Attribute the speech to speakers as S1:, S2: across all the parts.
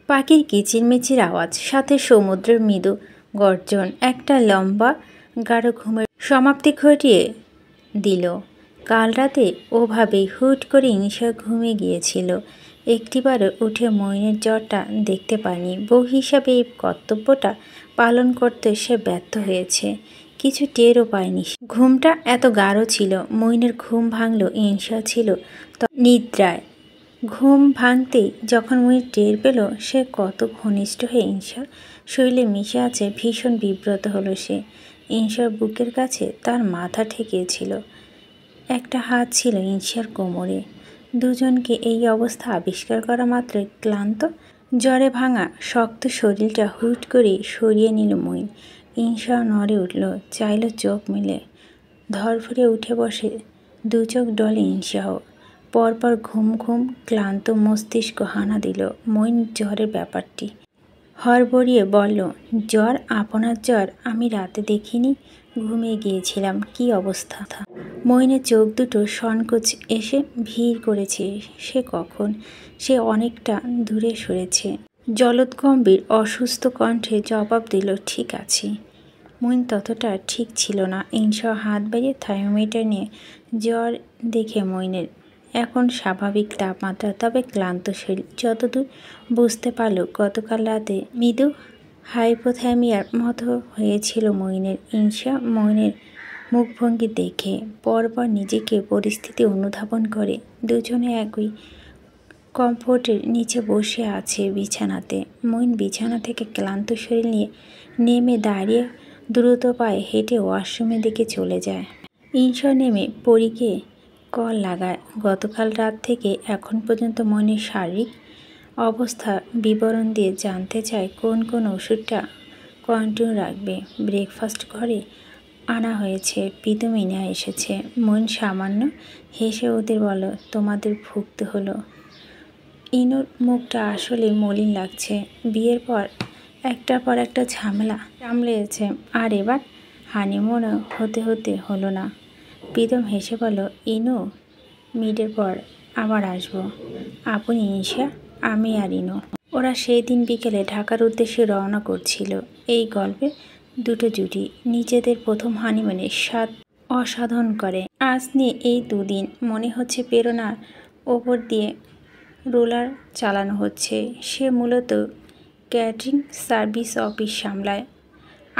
S1: পাখির কিচিরমিচির আওয়াজ, সাথে সমুদ্রের মৃদু গর্জন একটা লম্বা গাঢ় ঘুমের সমাপ্তি ঘটিয়ে দিল। কাল রাতে ওভাবেই হুট করে ঈশা ঘুমিয়ে গিয়েছিল। একটিবারও উঠে মইনের জ্বরটা দেখতে পায়নি। বউ হিসাবে এই কর্তব্যটা পালন করতে সে ব্যর্থ হয়েছে। কিছু টেরও পায়নি। ঘুমটা এত গাঢ় ছিল, মইনের ঘুম ভাঙল ঈশা ছিল নিদ্রায়। ঘুম ভাঙতেই যখন মইন টের পেল সে কত ঘনিষ্ঠ হয়ে ঈশার শরীরে মিশে আছে, ভীষণ বিব্রত হলো সে। ঈশার বুকের কাছে তার মাথা ঠেকিয়েছিল, একটা হাত ছিল ঈশার কোমরে। দুজনকে এই অবস্থা আবিষ্কার করা মাত্রই ক্লান্ত জ্বরে ভাঙা শক্ত শরীরটা হুট করে সরিয়ে নিল মইন। ঈশা নড়ে উঠল, চাইল চোখ মেলে। ধরফরে উঠে বসে, দু চোখ ডলে ঈশাও। পরপর ঘুম ঘুম ক্লান্ত মস্তিষ্ক হানা দিল মইন জ্বরের ব্যাপারটি হড়বড়িয়ে বলল, জ্বর? আপনার জ্বর? আমি রাতে দেখিনি, ঘুমিয়ে গিয়েছিলাম। কি অবস্থা? মইনের চোখ দুটো সংকোচ এসে ভিড় করেছে। সে কখন? সে অনেকটা দূরে সরেছে। জলদগম্ভীর অসুস্থ কণ্ঠে জবাব দিল, ঠিক আছি। মইন ততটা ঠিক ছিল না। ঈশা হাত বাড়িয়ে থার্মোমিটার নিয়ে জ্বর দেখে মইনের এখন স্বাভাবিক তাপমাত্রা, তবে ক্লান্ত শরীর। যতদূর বুঝতে পারল গতকাল রাতে মৃদু হাইপোথ্যামিয়ার মতো হয়েছিল মইনের। ঈশা মইনের মুখভঙ্গি দেখে পরপর নিজেকে পরিস্থিতি অনুধাবন করে। দুজনে একই কমফোর্টের নিচে বসে আছে বিছানাতে। মইন বিছানা থেকে ক্লান্ত শরীর নিয়ে নেমে দাঁড়িয়ে দ্রুত পায়ে হেঁটে ওয়াশরুমের দিকে চলে যায়। ঈশা নেমে পরীকে কল লাগায়। গতকাল রাত থেকে এখন পর্যন্ত মইনের শারীরিক অবস্থার বিবরণ দিয়ে জানতে চায় কোন কোন ওষুধটা কন্টিনিউ রাখবে। ব্রেকফাস্ট ঘরে আনা হয়েছে, প্রীতম নিয়ে এসেছে। মইন সামান্য হেসে ওদের বলল, তোমাদের ভুগতে হলো। ইনুর মুখটা আসলে মলিন লাগছে। বিয়ের পর একটা ঝামেলা সামলেছে, আর এবার হানিমুন হতে হলো না। প্রীতম হেসে বলল, ইনু মিডের পর আবার আসবো। আপনি, ঈশা, আমি আর ইনু। ওরা সেই দিন বিকেলে ঢাকার উদ্দেশ্যে রওনা করছিল। এই গল্পে দুটো জুটি নিজেদের প্রথম হানিমুনের স্বাদ আস্বাদন করে। আজ নিয়ে এই দুদিন মনে হচ্ছে প্রেরণার ওপর দিয়ে রোলার চালানো হচ্ছে। সে মূলত ক্যাটারিং সার্ভিস অফিস সামলায়,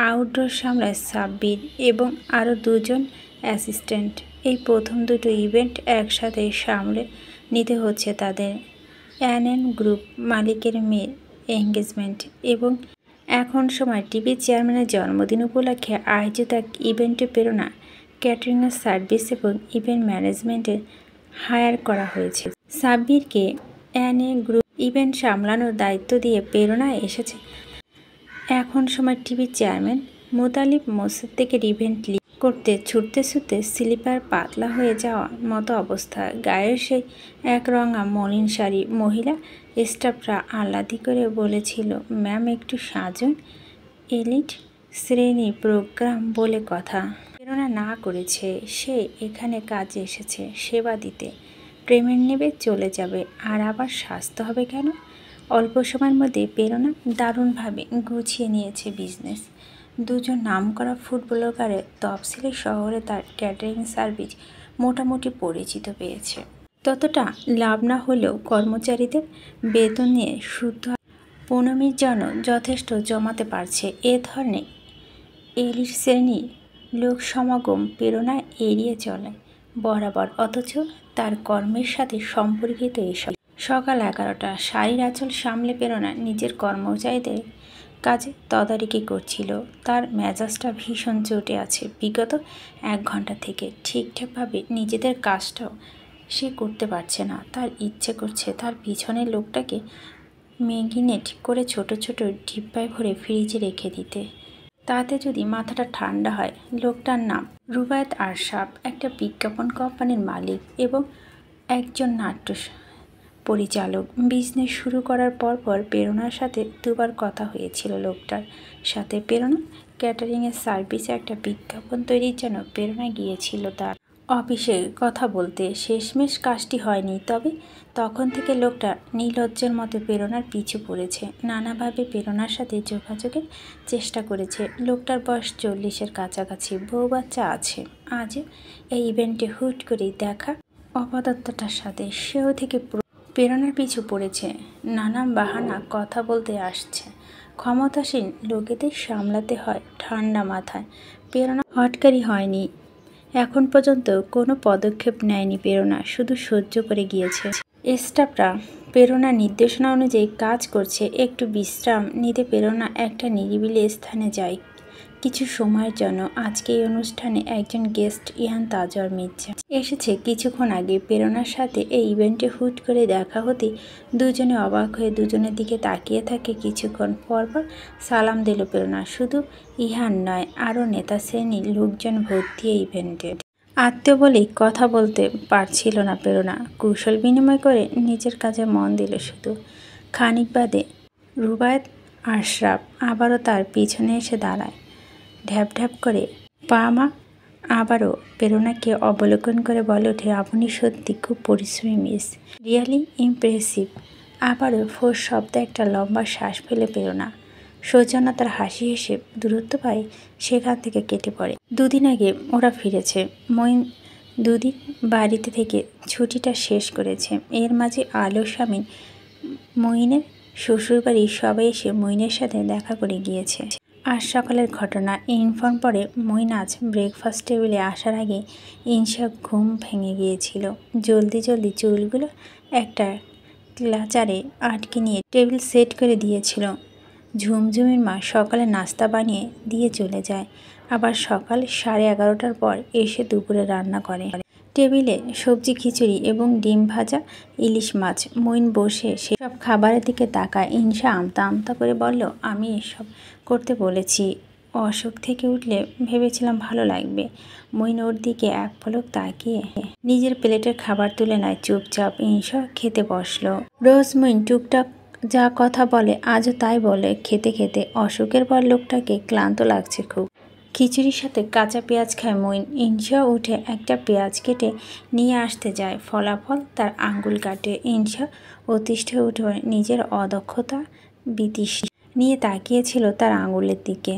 S1: আউটডোর সামলায় সাব্বির এবং আরও দুজন অ্যাসিস্ট্যান্ট। এই প্রথম দুটো ইভেন্ট একসাথে সামলে নিতে হচ্ছে তাদের। এনএন গ্রুপ মালিকের মেয়ের এঙ্গেজমেন্ট এবং এখন সময় টিভি চেয়ারম্যানের জন্মদিন উপলক্ষে আয়োজিত এক ইভেন্টে প্রেরণা ক্যাটারিংয়ের সার্ভিস এবং ইভেন্ট ম্যানেজমেন্টের হায়ার করা হয়েছে। সাব্বিরকে এনএ গ্রুপ ইভেন্ট সামলানোর দায়িত্ব দিয়ে প্রেরণা এসেছে এখন সময় টিভি চেয়ারম্যান মুতালিব মোসাদ্দেকের ইভেন্ট লিড করতে। ছুটতে স্লিপার পাতলা হয়ে যাওয়ার মতো অবস্থা। গায়ের সেই একরঙা মলিন শাড়ি। মহিলা স্টাফরা আহ্লাদি করে বলেছিল, ম্যাম একটু সাজুন, এলিট শ্রেণী প্রোগ্রাম বলে কথা। প্রেরণা না করেছে। সে এখানে কাজে এসেছে সেবা দিতে। পেমেন্ট নেবে, চলে যাবে, আর আবার সাজতে হবে কেন? অল্প সময়ের মধ্যে প্রেরণা দারুণভাবে গুছিয়ে নিয়েছে বিজনেস। দুজন নামকরা ফুড ব্লগারের তফসিলি শহরে তার ক্যাটারিং সার্ভিস মোটামুটি পরিচিত পেয়েছে। ততটা লাভ না হলেও কর্মচারীদের বেতন নিয়ে শুদ্ধ পৌনমির জন্য যথেষ্ট জমাতে পারছে। এ ধরনের এলিট শ্রেণীর লোক সমাগম প্রেরণা এড়িয়ে চলে বরাবর, অথচ তার কর্মের সাথে সম্পর্কিত এসব। সকাল 11টা। শাড়ির আঁচল সামলে প্রেরণা নিজের কর্মচারীদের কাজে তদারকি করছিল। তার মেজাজটা ভীষণ চটে আছে। বিগত 1 ঘন্টা থেকে ঠিকঠাকভাবে নিজেদের কাজটাও সে করতে পারছে না। তার ইচ্ছে করছে তার পিছনের লোকটাকে ম্যাগনেট করে ছোট ছোট ডিব্বায় ভরে ফ্রিজে রেখে দিতে। তাতে যদি মাথাটা ঠান্ডা হয়। লোকটার নাম রুবায়েত আশরাফ, একটা বিজ্ঞাপন কোম্পানির মালিক এবং একজন নাট্য পরিচালক। বিজনেস শুরু করার পর প্রেরণার সাথে 2বার কথা হয়েছিল লোকটার সাথে। প্রেরণা ক্যাটারিংয়ের সার্ভিসে একটা বিজ্ঞাপন তৈরির জন্য প্রেরণা গিয়েছিল তার অফিসে কথা বলতে শেষমেশ কাজটি হয়নি, তবে তখন থেকে লোকটা নির্লজ্জের মতো প্রেরণার পিছু পড়েছে। নানাভাবে প্রেরণার সাথে যোগাযোগের চেষ্টা করেছে। লোকটার বয়স 40-এর কাছাকাছি, বউ বাচ্চা আছে। আজও এই ইভেন্টে হুট করেই দেখা অপদার্থটার সাথে সেও থেকে প্রেরণার পিছু পড়েছে। নানা বাহানা কথা বলতে আসছে। ক্ষমতাসীন লোকেদের সামলাতে হয় ঠান্ডা মাথায়। প্রেরণা হটকারী হয়নি, এখন পর্যন্ত কোনো পদক্ষেপ নেয়নি প্রেরণা, শুধু সহ্য করে গিয়েছে। স্টাফরা প্রেরণার নির্দেশনা অনুযায়ী কাজ করছে। একটু বিশ্রাম নিতে প্রেরণা একটা নিরিবিলি স্থানে যায় কিছু সময়ের জন্য। আজকে এই অনুষ্ঠানে একজন গেস্ট ইহান তাজওয়ার মির্জা এসেছে কিছুক্ষণ আগে। প্রেরণার সাথে এই ইভেন্টে হুট করে দেখা হতে দুজনে অবাক হয়ে দুজনের দিকে তাকিয়ে থাকে। কিছুক্ষণ পরপর সালাম দিল প্রেরণা। শুধু ইহান নয়, আরও নেতা শ্রেণীর লোকজন ভর্তি এই ইভেন্টে। আত্মীয় বলেই কথা বলতে পারছিল না প্রেরণা। কুশল বিনিময় করে নিজের কাজে মন দিল শুধু। খানিক বাদে রুবায়েত আশরাফ আবারও তার পিছনে এসে দাঁড়ায়। ঢ্যাপ ঢ্যাপ করে পা মা আবারও প্রেরণাকে অবলোকন করে বলে ওঠে, আপনি সত্যি খুব পরিশ্রমী মিস, রিয়ালি ইমপ্রেসিভ। আবারও ফোঁস শব্দে একটা লম্বা শ্বাস ফেলে প্রেরণা সৌজন্যতার হাসি হেসে দূরত্ব পায় সেখান থেকে কেটে পড়ে। দুদিন আগে ওরা ফিরেছে। মঈন দুদিন বাড়িতে থেকে ছুটিটা শেষ করেছে। এর মাঝে আলো, স্বামী, মঈনের শ্বশুরবাড়ির সবাই এসে মঈনের সাথে দেখা করে গিয়েছে। আজ সকালের ঘটনা ইনফর্ম পরে মঈন আজ ব্রেকফাস্ট টেবিলে আসার আগে ইনশা ঘুম ভেঙে গিয়েছিল। জলদি জলদি চুলগুলো একটা ক্লাচারে আটকে নিয়ে টেবিল সেট করে দিয়েছিল। ঝুমঝুমির মা সকালে নাস্তা বানিয়ে দিয়ে চলে যায়, আবার সকাল 11:30টার পর এসে দুপুরে রান্না করে। টেবিলে সবজি, খিচুড়ি এবং ডিম ভাজা, ইলিশ মাছ। মঈন বসে সেসব খাবারের দিকে তাকায়। ইনশা আমতা আমতা করে বলল, আমি এসব করতে বলেছি। অসুখ থেকে উঠলে ভেবেছিলাম ভালো লাগবে। মঈন ওর দিকে এক পলক তাকিয়ে নিজের প্লেটের খাবার তুলে নেয়। চুপচাপ ইনশা খেতে বসলো। রোজ মঈন টুকটাক যা কথা বলে আজও তাই বলে। খেতে খেতে অসুখের পর লোকটাকে ক্লান্ত লাগছে খুব। খিচুড়ির সাথে কাঁচা পেঁয়াজ খায় মঈন। ইনশা উঠে একটা পেঁয়াজ কেটে নিয়ে আসতে যায়, ফলাফল তার আঙ্গুল কাটে। ইনশা অতিষ্ঠে উঠে নিজের অদক্ষতা বিতৃষ্ণা নিয়ে তাকিয়েছিল তার আঙুলের দিকে।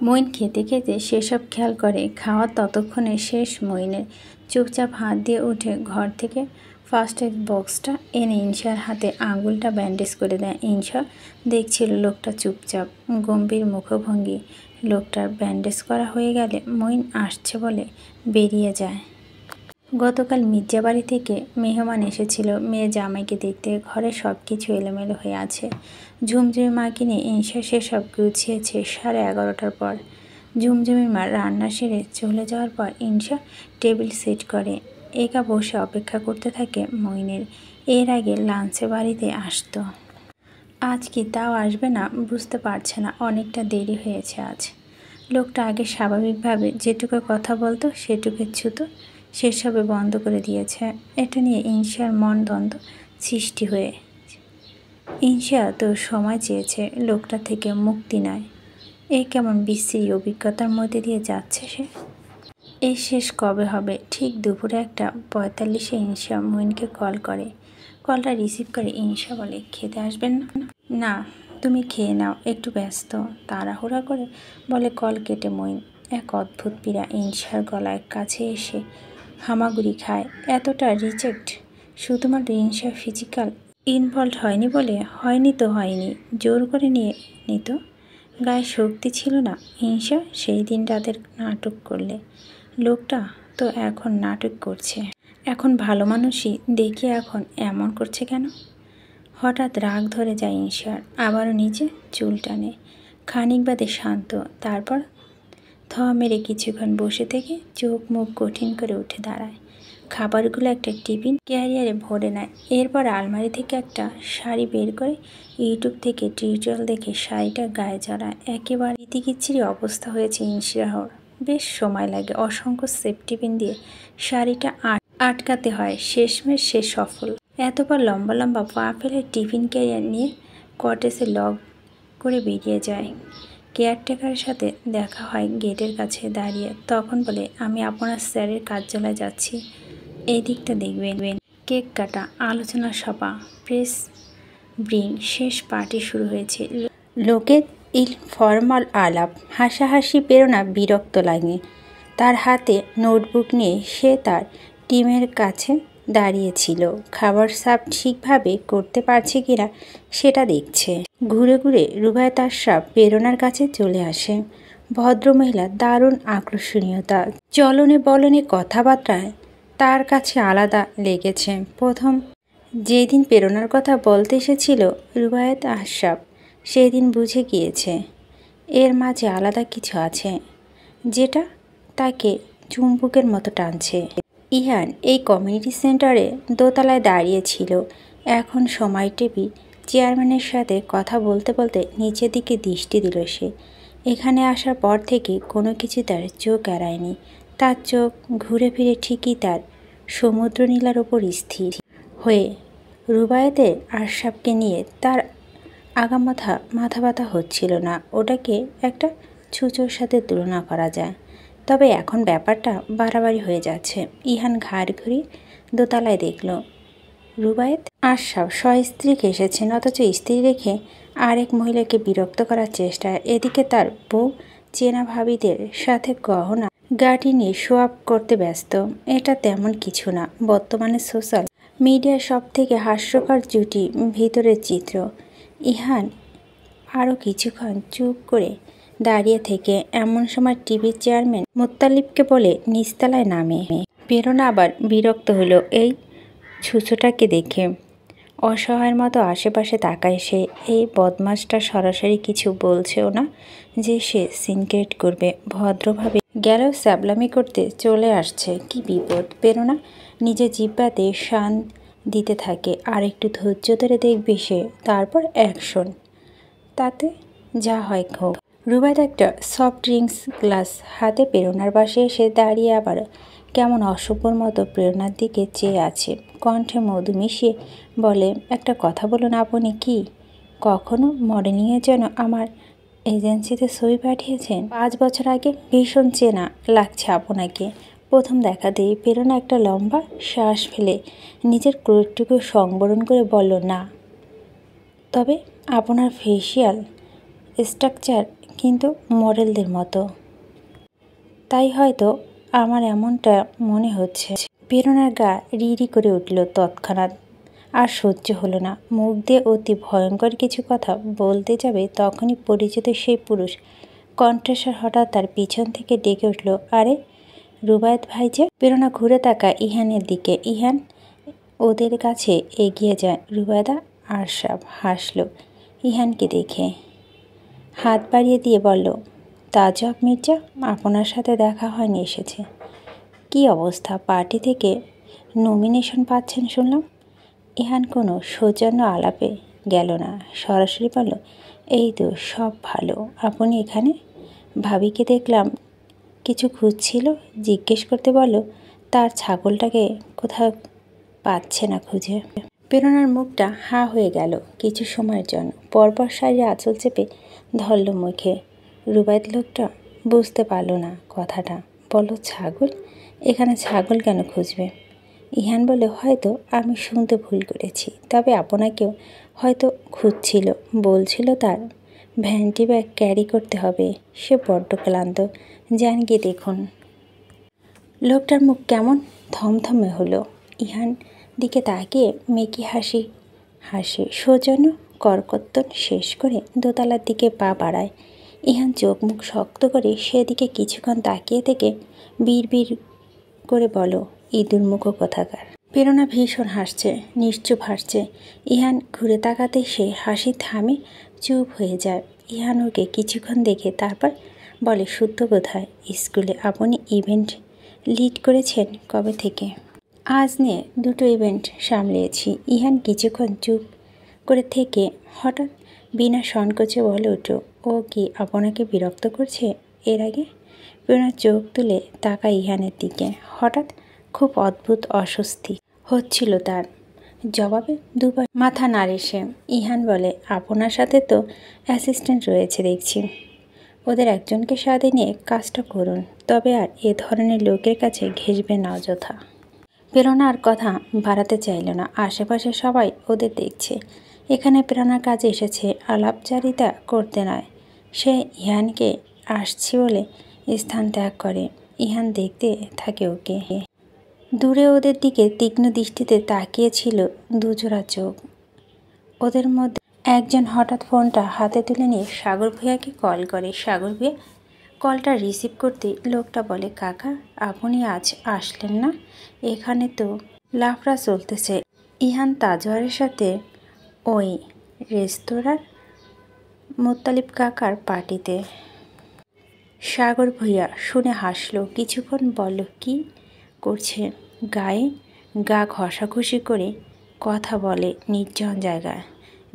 S1: মঈন খেতে খেতে সেসব খেয়াল করে। খাওয়া ততক্ষণে শেষ মঈনের। চুপচাপ হাত দিয়ে উঠে ঘর থেকে ফার্স্ট এড বক্সটা এনে ইনশার হাতে আঙুলটা ব্যান্ডেজ করে দেয়। ইনশা দেখছিল লোকটা চুপচাপ, গম্ভীর মুখভঙ্গি। লোকটার ব্যান্ডেজ করা হয়ে গেলে মঈন আসছে বলে বেরিয়ে যায়। গতকাল মির্জা বাড়ি থেকে মেহমান এসেছিল মেয়ে জামাইকে দেখতে। ঘরে সব কিছু এলোমেলো হয়ে আছে। ঝুমঝুমি মাকে নিয়ে ইনশা সেসব গুছিয়েছে 11:30টার পর। ঝুমঝুমির মা রান্না সেরে চলে যাওয়ার পর ইনশা টেবিল সেট করে একা বসে অপেক্ষা করতে থাকে মঈনের। এর আগে লাঞ্চে বাড়িতে আসতো, আজ কি তাও আসবে না বুঝতে পারছে না। অনেকটা দেরি হয়েছে আজ। লোকটা আগে স্বাভাবিকভাবে যেটুকু কথা বলতো সেটুকু ছুতো সেসবে বন্ধ করে দিয়েছে। এটা নিয়ে ইনশার মন দ্বন্দ্ব সৃষ্টি হয়ে। ইনশা তো সময় চেয়েছে লোকটা থেকে, মুক্তি নয়। এই কেমন বিশ্রী অভিজ্ঞতার মধ্যে দিয়ে যাচ্ছে সে। এই শেষ কবে হবে? ঠিক দুপুরে 1:45-এ ইনশা মঈনকে কল করে। কলটা রিসিভ করে ইনশা বলে, খেতে আসবেন না? না, তুমি খেয়ে নাও, একটু ব্যস্ত। তাড়াহুড়া করে বলে কল কেটে মঈন। এক অদ্ভুত পীড়া ইনশার গলায় কাছে এসে হামাগুড়ি খায়। এতটা রিজেক্ট শুধুমাত্র ইনশা ফিজিক্যাল ইনভলভ হয়নি বলে? হয়নি তো হয়নি, জোর করে নিয়ে নিত। গায়ে শক্তি ছিল না। ইনশা সেই দিন রাতের নাটক করলে লোকটা তো এখন নাটক করছে। এখন ভালো মানুষই দেখে এখন এমন করছে কেন? হঠাৎ রাগ ধরে যায় ইনশার। আবারও নিচে চুল টানে। খানিক বাদে শান্ত। তারপর মেরে কিছুক্ষণ বসে থেকে চোখ মুখ কঠিন করে উঠে দাঁড়ায়। খাবারগুলো একটা টিফিন ক্যারিয়ারে ভরে নেয়। এরপর আলমারি থেকে একটা শাড়ি বের করে ইউটিউব থেকে টিউটোরিয়াল দেখে শাড়িটা গায়ে জড়ায়। একেবারে ইতিকিচ্ছিরি অবস্থা হয়েছে ইনশাহর। বেশ সময় লাগে। অসংখ্য সেফটি পিন দিয়ে শাড়িটা আটকাতে হয়। শেষমেশ সে সফল। এতবার লম্বা লম্বা পা ফেলে টিফিন ক্যারিয়ার নিয়ে কটেজে লক করে বেরিয়ে যায়। কেয়ারটেকারের সাথে দেখা হয় গেটের কাছে দাঁড়িয়ে। তখন বলে, আমি আপনার স্যারের কার্যালয়ে যাচ্ছি, এই দিকটা দেখবেন। কেক কাটা, আলোচনা সভা, প্রেস ব্রিং শেষ, পার্টি শুরু হয়েছে। লোকের ইনফর্মাল আলাপ, হাসাহাসি। প্রেরণা বিরক্ত লাগে। তার হাতে নোটবুক নিয়ে সে তার টিমের কাছে দাঁড়িয়েছিল। খাবার সার্ভ ঠিকভাবে করতে পারছে কিনা সেটা দেখছে। ঘুরে ঘুরে রুবায়েত আশরাফ প্রেরণার কাছে চলে আসে। ভদ্রমহিলা দারুণ আকর্ষণীয়তা, চলনে বলনে, কথাবার্তায় তার কাছে আলাদা লেগেছে। প্রথম যেদিন প্রেরণার কথা বলতে এসেছিল রুবায়েত আশরাফ, সেদিন বুঝে গিয়েছে এর মাঝে আলাদা কিছু আছে, যেটা তাকে চুম্বকের মতো টানছে। ইহান এই কমিউনিটি সেন্টারে দোতলায় দাঁড়িয়েছিল। এখন সময় টেবিল চেয়ারম্যানের সাথে কথা বলতে বলতে নিচের দিকে দৃষ্টি দিল সে। এখানে আসার পর থেকে কোনো কিছু তার চোখ এড়ায়নি। তার চোখ ঘুরে ফিরে ঠিকই তার সমুদ্র নীলার ওপর স্থির হয়ে। রুবায়েতের আশরাফকে নিয়ে তার মাথা ব্যথা হচ্ছিল না। ওটাকে একটা ছুঁচোর সাথে তুলনা করা যায়, তবে এখন ব্যাপারটা বাড়াবাড়ি হয়ে যাচ্ছে। ইহান ঘাড় ঘুরিয়ে দোতলায় দেখল রুবায়েত আশরাফ সস্ত্রীক এসেছেন, অথচ স্ত্রী রেখে আরেক মহিলাকে বিরক্ত করার চেষ্টা। এদিকে তার বউ চেনা ভাবিদের সাথে গহনা গাটি নিয়ে শো আপ করতে ব্যস্ত। এটা তেমন কিছু না, বর্তমানে সোশ্যাল মিডিয়ার সব থেকে হাস্যকর জুটি ভিতরের চিত্র। ইহান আরও কিছুক্ষণ চুপ করে দাঁড়িয়ে থেকে এমন সময় টিভির চেয়ারম্যান মুত্তালিবকে বলে নিচতলায় নামে। প্রেরণা আবার বিরক্ত হলো এই ছুঁচোটাকে দেখে। অসহায়ের মতো আশেপাশে তাকায় সে। এই বদমাসটা সরাসরি কিছু বলছেও না যে সে সিনক্রেট করবে, ভদ্রভাবে গেল স্যাবলামি করতে চলে আসছে। কি বিপদ! প্রেরণা নিজের জিহ্বাতে শান দিতে থাকে। আর একটু ধৈর্য ধরে দেখবে সে, তারপর অ্যাকশন, তাতে যা হয় হোক। রুবায়েত একটা সফট ড্রিঙ্কস গ্লাস হাতে প্রেরণার পাশে এসে দাঁড়িয়ে আবার কেমন অসভ্যর মতো প্রেরণার দিকে চেয়ে আছে। কণ্ঠে মধু মিশিয়ে বলে, একটা কথা বলুন, আপনি কি কখনো মডেলিংয়ের জন্য আমার এজেন্সিতে ছবি পাঠিয়েছেন? 5 বছর আগে। ভীষণ চেনা লাগছে আপনাকে। প্রথম দেখাতেই প্রেরণা একটা লম্বা শ্বাস ফেলে নিজের ক্রোধটুকু সংবরণ করে বলল, না, তবে আপনার ফেসিয়াল স্ট্রাকচার কিন্তু মডেলদের মতো, তাই হয়তো আমার এমনটা মনে হচ্ছে। প্রেরণার গা রিরি করে উঠল তৎক্ষণাৎ। আর সহ্য হলো না। মুখ দিয়ে অতি ভয়ঙ্কর কিছু কথা বলতে যাবে, তখনই পরিচিত সেই পুরুষ কণ্ঠস্বর হঠাৎ তার পিছন থেকে ডেকে উঠল, আরে রুবায়েত ভাই যে! প্রেরণা ঘুরে তাকায় ইহানের দিকে। ইহান ওদের কাছে এগিয়ে যায়। রুবায়েত আশরাফ হাসল ইহানকে দেখে, হাত বাড়িয়ে দিয়ে বলল, তাজব মির্জা, আপনার সাথে দেখা হয়নি, এসেছে। কি অবস্থা? পার্টি থেকে নমিনেশন পাচ্ছেন শুনলাম। ইহান কোনো সৌজন্য আলাপে গেল না, সরাসরি বলল, এই তো সব ভালো। আপনি এখানে? ভাবিকে দেখলাম কিছু খুঁজছিল, জিজ্ঞেস করতে বলল তার ছাগলটাকে কোথাও পাচ্ছে না খুঁজে। প্রেরণার মুখটা হাঁ হয়ে গেল কিছু সময়ের জন্য। পরপর শাড়ির আঁচল চেপে ধরল মুখে। রুবায়েত লোকটা বুঝতে পারল না কথাটা। বলো, ছাগল? এখানে ছাগল কেন খুঁজবে? ইহান বলে, হয়তো আমি শুনতে ভুল করেছি, তবে আপনাকেও হয়তো খুঁজছিল। বলছিল তার ভ্যানিটি ব্যাগ ক্যারি করতে হবে, সে বড্ড ক্লান্ত। যান গিয়ে দেখুন। লোকটার মুখ কেমন থমথমে হলো। ইহান দিকে তাকিয়ে মেকি হাসি সৌজন্য করকর্তন শেষ করে দোতলার দিকে পা বাড়ায়। ইহান চোখ মুখ শক্ত করে সেদিকে কিছুক্ষণ তাকিয়ে থেকে বিড়বিড় করে বলো, ইঁদুর মুখো কোথাকার। প্রেরণা ভীষণ হাসছে, নিশ্চুপ হাসছে। ইহান ঘুরে তাকাতে সে হাসি থামে, চুপ হয়ে যায়। ইহান ওকে কিছুক্ষণ দেখে তারপর বলে, সত্য কোথায়? স্কুলে আপনি ইভেন্ট লিড করেছেন কবে থেকে? আজ নিয়ে 2টো ইভেন্ট সামলিয়েছি। ইহান কিছুক্ষণ চুপ করে থেকে হঠাৎ বিনা সংকোচে বলে উঠল, ও কি আপনাকে বিরক্ত করছে? এর আগে প্রেরণা চোখ তুলে তাকায় ইহানের দিকে। হঠাৎ খুব অদ্ভুত অস্বস্তি হচ্ছিল তার। জবাবে দুবার মাথা নাড়ে সে। ইহান বলে, আপনার সাথে তো অ্যাসিস্ট্যান্ট রয়েছে দেখছি। ওদের একজনকে সাথে নিয়ে কাজটা করুন, তবে আর এ ধরনের লোকের কাছে ঘেঁষবে না অযথা। প্রেরণা আর কথা বাড়াতে চাইল না। আশেপাশে সবাই ওদের দেখছে। এখানে প্রেরণার কাজে এসেছে আলাপচারিতা করতে নয়। সে ইহানকে আসছি বলে স্থান ত্যাগ করে। ইহান দেখতে থাকে ওকে। দূরে ওদের দিকে তীক্ষ্ণ দৃষ্টিতে তাকিয়েছিল দুজোড়া চোখ। ওদের মধ্যে একজন হঠাৎ ফোনটা হাতে তুলে নিয়ে সাগর ভূঁইয়াকে কল করে। সাগর ভূঁইয়া কলটা রিসিভ করতে লোকটা বলে, কাকা আপনি আজ আসলেন না? এখানে তো লাফড়া চলতেছে ইহান তাজওয়ারের সাথে ওই রেস্তোরাঁর মোত্তালিব কাকার পার্টিতে। সাগর ভূঁইয়া শুনে হাসলো কিছুক্ষণ। বলল, কি করছে? গায়ে গা ঘষাঘষি করে কথা বলে নির্জন জায়গায়।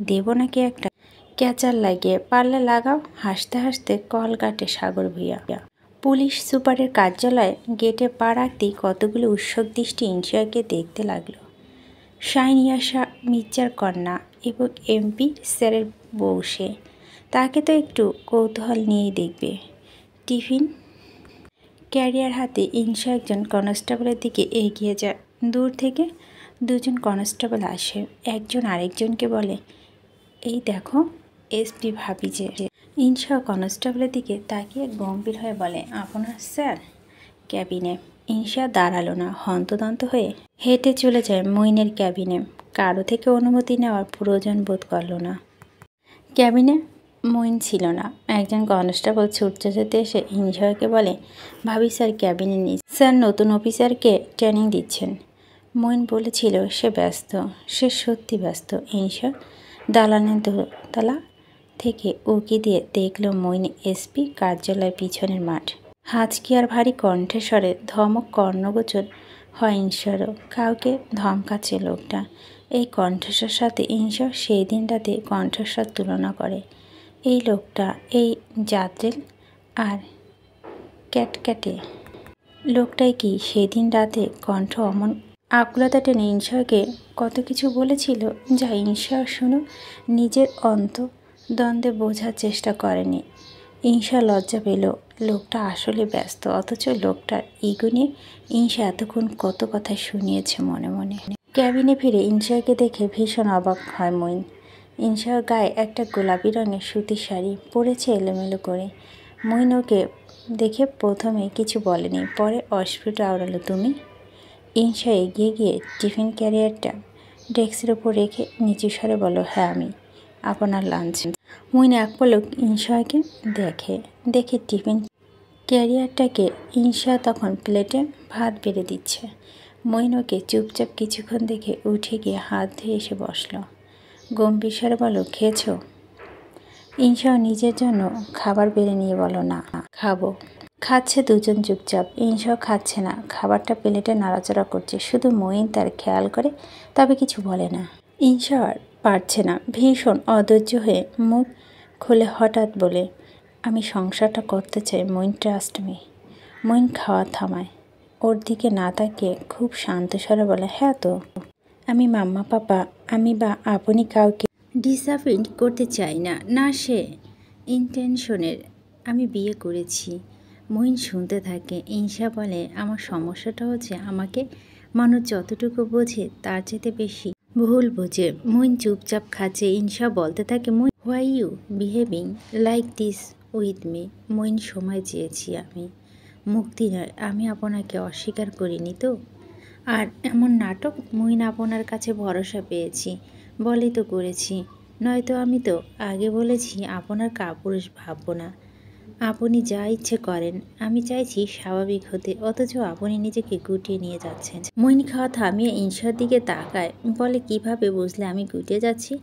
S1: দেব নাকি একটা ক্যাচার লাগিয়ে? পারলে লাগাও। হাসতে হাসতে কল কাটে সাগর ভূঁইয়া। পুলিশ সুপারের কার্যালয়ে গেটে পা রাখতেই কতগুলো উৎসুক দৃষ্টি ইনশাকে দেখতে লাগলো। শাইন ইয়াসা মির্জার কন্যা এবং এমপি স্যারের বউ সে। তাকে তো একটু কৌতূহল নিয়েই দেখবে। টিফিন ক্যারিয়ার হাতে ইনশা একজন কনস্টেবলের দিকে এগিয়ে যায়। দূর থেকে দুজন কনস্টেবল আসে। একজন আরেকজনকে বলে, এই দেখো এসপি ভাবি যে। ইনশা কনস্টেবলের দিকে তাকিয়ে গম্ভীর হয়ে বলে, আপনার স্যার ক্যাবিনে। ইনশা দাঁড়ালো না, হন্তদন্ত হয়ে হেঁটে চলে যায় মইনের ক্যাবিনে। কারো থেকে অনুমতি নেওয়ার প্রয়োজন বোধ করল না। ক্যাবিনে মইন ছিল না। একজন কনস্টেবল ছুটতে যেতে এসে ইনশাকে বলে, ভাবি স্যার ক্যাবিনে নিয়ে। স্যার নতুন অফিসারকে ট্রেনিং দিচ্ছেন। মইন বলেছিল সে ব্যস্ত। সে সত্যি ব্যস্ত। ইনশা দালানের দোতলা থেকে উকি দিয়ে দেখল মইন এসপি কার্যালয়ের পিছনের মাঠ। হাঁচকি আর ভারী কণ্ঠস্বরে ধমক কর্ণগোচর হয় ইনশারও। কাউকে ধমকাচ্ছে লোকটা। এই কণ্ঠস্বর সাথে ইনশা সেই দিন রাতে কণ্ঠস্বর তুলনা করে। এই লোকটা, এই জাদ্রেল আর ক্যাটক্যাটে লোকটাই কি সেদিন রাতে কণ্ঠ অমন আকুলতা টেনে ইনশাকে কত কিছু বলেছিল, যা ইনশা শুনো নিজের অন্তর্দ্বন্দ্বে বোঝার চেষ্টা করেনি। ইনশা লজ্জা পেল। লোকটা আসলে ব্যস্ত, অথচ লোকটার ইগো নিয়ে ইনশা এতক্ষণ কত কথা শুনিয়েছে মনে মনে। ক্যাবিনে ফিরে ইনশাকে দেখে ভীষণ অবাক হয় মইন। ইনশার গায়ে একটা গোলাপি রঙের সুতির শাড়ি পরেছে এলোমেলো করে। মইন ওকে দেখে প্রথমে কিছু বলেনি, পরে অস্ফুট আওড়ালো, তুমি? ইনশা এগিয়ে গিয়ে টিফিন ক্যারিয়ারটা ডেস্কের ওপর রেখে নিচু স্বরে বলো, হ্যাঁ আমি। আপনার লাঞ্চ। মইন এক পলক ইনশাকে দেখে টিফিন ক্যারিয়ারটাকে ইনশা তখন প্লেটে ভাত বেড়ে দিচ্ছে। মইন ওকে চুপচাপ কিছুক্ষণ দেখে উঠে গিয়ে হাত ধুয়ে এসে বসলো। গম্ভীর স্বরে বলো, খেয়েছো? ইনশাও নিজের জন্য খাবার বেড়ে নিয়ে বলো, না খাবো। খাচ্ছে দুজন চুপচাপ। ইনশাও খাচ্ছে না, খাবারটা প্লেটে নাড়াচাড়া করছে। শুধু মইন তার খেয়াল করে, তবে কিছু বলে না। ইনশা আর পারছে না, ভীষণ অধৈর্য হয়ে মুখ খুলে হঠাৎ বলে, আমি সংসারটা করতে চাই মইন, ট্রাস্ট মি। মইন খাওয়া থামায়। ওর দিকে না তাকিয়ে খুব শান্ত স্বরে বলে, হ্যাঁ তো। আমি মাম্মা পাপা, আমি বা আপনি কাউকে ডিসঅ্যাপয়েন্ট করতে চাই না, না সে ইন্টেনশনের। আমি বিয়ে করেছি। মইন শুনতে থাকে। ইনশা বলে, আমার সমস্যাটা হচ্ছে আমাকে মানুষ যতটুকু বোঝে তার চেয়ে বেশি ভুল বোঝে। মইন চুপচাপ খাচ্ছে। ইনশা বলতে থাকে, Moin why you behaving like this with me? Moin সময় চেয়েছি আমি, মুক্তি নয়। আমি আপনাকে অস্বীকার করিনি তো। আর এমন নাটক? মইন আপনার কাছে ভরসা পেয়েছি বলেই তো করেছি, নয়তো আমি তো আগে বলেছি আপনার কাপুরুষ ভাববো না। আপনি যা ইচ্ছে করেন। আমি চাইছি স্বাভাবিক হতে, অথচ আপনি নিজেকে গুটিয়ে নিয়ে যাচ্ছেন। মইন খাওয়া থামিয়ে ইনশার দিকে তাকায়, বলে, কিভাবে বুঝলে আমি গুটিয়ে যাচ্ছি?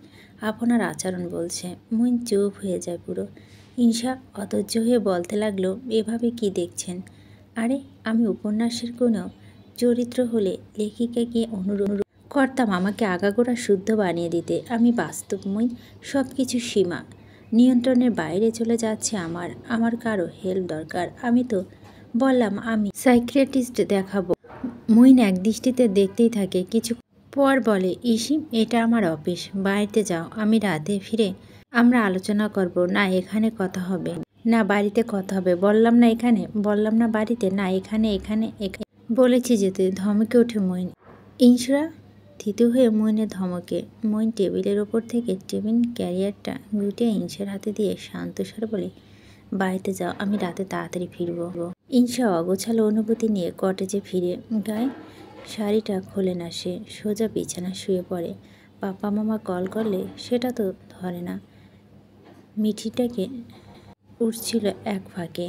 S1: আপনার আচরণ বলছে। মইন চুপ হয়ে যায় পুরো। ইনশা অধৈর্য হয়ে বলতে লাগলো, এভাবে কি দেখছেন? আরে আমি উপন্যাসের কোনো চরিত্র হলে লেখিকাকে অনুরোধ করতাম আমাকে আগাগোড়া শুদ্ধ বানিয়ে দিতে। আমি বাস্তবময়, সব কিছু সীমা নিয়ন্ত্রণের বাইরে চলে যাচ্ছে। আমার কারো হেল্প দরকার। আমি তো বললাম আমি সাইকিয়াট্রিস্ট দেখাবো। মইন এক দৃষ্টিতে দেখতেই থাকে। কিছু পর বলে, ইসি এটা আমার অফিস, বাড়িতে যাও। আমি রাতে ফিরে আমরা আলোচনা করব। না এখানে কথা হবে। না বাড়িতে কথা হবে, বললাম না এখানে, বললাম না বাড়িতে, না এখানে এখানে বলেছি যেতে। ধমকে ওঠে মইন। ইনসরা থিতু হয়ে মইনের ধমকে। মইন টেবিলের ওপর থেকে টিফিন ক্যারিয়ারটা গুটিয়ে ইনসার হাতে দিয়ে শান্ত স্বরে বলে, বাড়িতে যাও, আমি রাতে তাড়াতাড়ি ফিরব। ইনসা অগোছালো অনুভূতি নিয়ে কটেজে ফিরে গায়ে শাড়িটা খোলে না সে, সোজা বিছানা শুয়ে পড়ে। পাপা মামা কল করলে সেটা তো ধরে না। মিঠিটাকে উঠছিল এক ফাঁকে।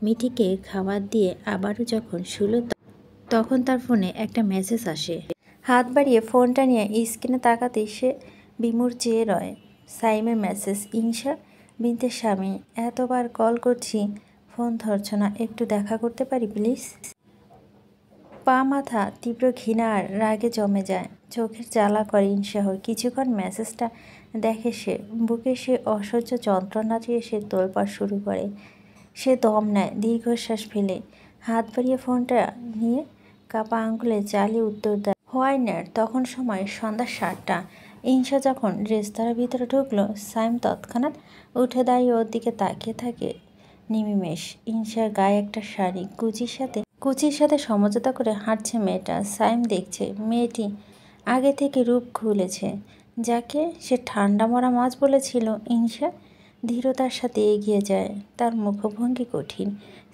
S1: মিঠিকে খাবার দিয়ে আবারও যখন শুলো তখন তার ফোনে একটা মেসেজ আসে। হাত বাড়িয়ে ফোনটা নিয়ে স্ক্রিনে তাকাতেই সে বিমূঢ় চেয়ে রয়। সাইমের মেসেজ, ইনসা বিনতে স্বামী, এতবার কল করছি ফোন ধরছ না, একটু দেখা করতে পারি প্লিজ? পা মাথা তীব্র ঘৃণা আর রাগে জমে যায়, চোখের জ্বালা করে ইনসাহর। কিছুক্ষণ মেসেজটা দেখে সে, বুকে সে অসহ্য যন্ত্রণা দিয়ে সে তোলপাড় শুরু করে। সে দম নেয়, দীর্ঘশ্বাস ফেলে হাত বাড়িয়ে ফোনটা নিয়ে কাপা আঙ্গুলে চালিয়ে উত্তর দেয়, হোয়াইনার। তখন সময় সন্ধ্যা 7টা। ইনসা যখন রেস্তোরাঁর ভিতরে ঢুকলো, সাইম তৎক্ষণাৎ উঠে দাঁড়িয়ে ওর দিকে তাকিয়ে থাকে নিমিমেষ। ইনসার গায়ে একটা শাড়ি, কুচির সাথে সমঝোতা করে হাঁটছে মেয়েটা। সাইম দেখছে মেয়েটি আগে থেকে রূপ খুলেছে। যাকে সে ঠান্ডা মরা মাছ বলেছিল, ইনসা ধীরতার সাথে এগিয়ে যায়। তার মুখভঙ্গি কঠিন।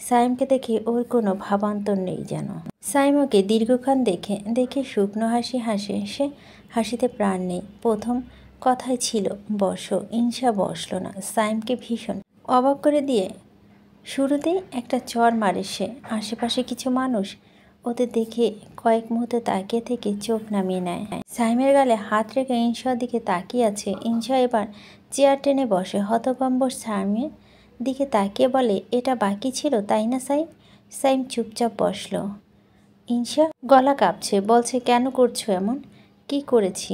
S1: সাইমকে দেখে ওর কোনো ভাবান্তর নেই যেন। সাইম ওকে দীর্ঘক্ষণ দেখে শুকনো হাসি হাসে। সে হাসিতে প্রাণ নেই। প্রথম কথাই ছিল বসো। ইনসা বসলো না। সাইমকে ভীষণ অবাক করে দিয়ে শুরুতেই একটা চর মারে সে। আশেপাশে কিছু মানুষ ওদের দেখে কয়েক মুহূর্তে তাকিয়ে থেকে চোখ নামিয়ে নেয়। সাইমের গালে হাত রেখে ইনসার দিকে তাকিয়ে আছে। ইনসা এবার চেয়ার টেনে বসে। হতভম্ব সাইমের দিকে তাকিয়ে বলে, এটা বাকি ছিল তাই না সাইম? সাইম চুপচাপ বসলো। ইনসা গলা কাঁপছে, বলছে, কেন করছো এমন? কি করেছি?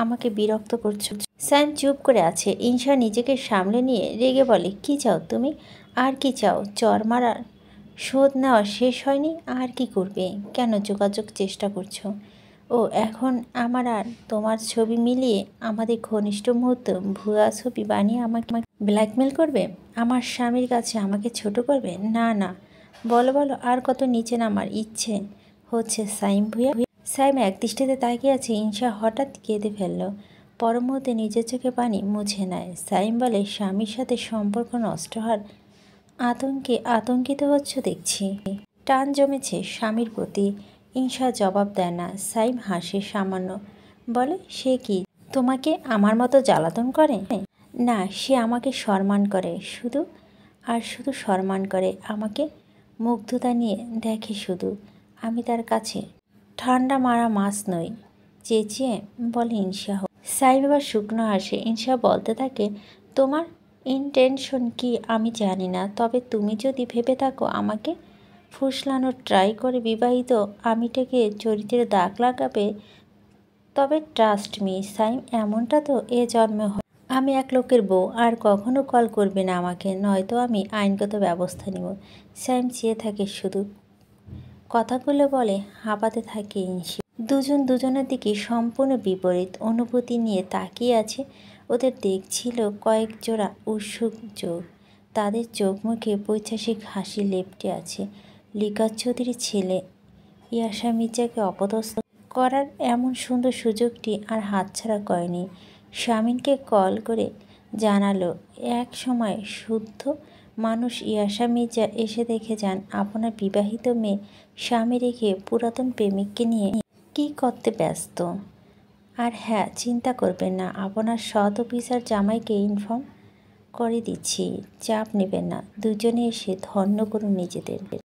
S1: আমাকে বিরক্ত করছো? সাইম চুপ করে আছে। ইনসা নিজেকে সামলে নিয়ে রেগে বলে, কি চাও তুমি? আর কি চাও? চর মারার শোধ নেওয়া শেষ হয়নি? আর কি করবে? কেন যোগাযোগ চেষ্টা করছো? ও এখন আমার আর তোমার ছবি মিলিয়ে আমাদের ঘনিষ্ঠ মুহূর্ত ভুয়া ছবি বানিয়ে আমাকে ব্ল্যাকমেল করবে? আমার স্বামীর কাছে আমাকে ছোট করবে? না না, বলো বলো, আর কত নিচে নামার ইচ্ছে হচ্ছে সাইম ভুয়া? সাইম একদৃষ্টিতে তাকিয়ে আছে। ইনসা হঠাৎ কেঁদে ফেলল। পর মুহূর্তে নিজের চোখে পানি মুছে নেয়। সাইম বলে, স্বামীর সাথে সম্পর্ক নষ্ট হওয়ার আতঙ্কিত হচ্ছ দেখছি। টান জমেছে স্বামীর প্রতি। ইনসা জবাব দেয় না। সাইম হাসে সামান্য, বলে, সে কি তোমাকে আমার মতো জ্বালাতন করে? না, সে আমাকে সম্মান করে, শুধু আর শুধু সম্মান করে। আমাকে মুগ্ধতা নিয়ে দেখে শুধু। আমি তার কাছে ঠান্ডা মারা মাছ নই, চেঁচিয়ে বলে ইনসা। সাইম এবার শুকনো হাসে। ইনসা বলতে থাকে, তোমার ইন্টেনশন কি আমি জানি না, তবে তুমি যদি ভেবে থাকো আমাকে ফুসলানোর ট্রাই করে বিবাহিত আমিটাকে চরিত্রে দাগ লাগাবে, তবে ট্রাস্ট মি সাইম, এমনটা তো এ জন্মে হয়। আমি এক লোকের বউ, আর কখনো কল করবে না আমাকে, নয়তো আমি আইনগত ব্যবস্থা নিব। সাইম চেয়ে থাকে শুধু। কথাগুলো বলে হাঁপাতে থাকে ইনসি। দুজন দুজনের দিকে সম্পূর্ণ বিপরীত অনুভূতি নিয়ে তাকিয়ে আছে। ওদের দেখছিল কয়েক জোড়া উৎসুক চোখ। তাদের চোখ মুখে পৈশাসিক হাসি লেপ্টে আছে। লিকাত চৌধুরীর ছেলে ইয়াশা মির্জাকে অপদস্থ করার এমন সুন্দর সুযোগটি আর হাতছাড়া করেনি। স্বামীকে কল করে জানালো, এক সময় শুদ্ধ মানুষ ইয়াশা মির্জা এসে দেখে যান আপনার বিবাহিত মেয়ে স্বামী রেখে পুরাতন প্রেমিককে নিয়ে কি করতে ব্যস্ত। আর হ্যাঁ, চিন্তা করবেন না, আপনার সৎ অফিসার জামাইকে ইনফর্ম করে দিচ্ছি, চাপ নেবেন না। দুজনে এসে ধন্য করুন নিজেদের।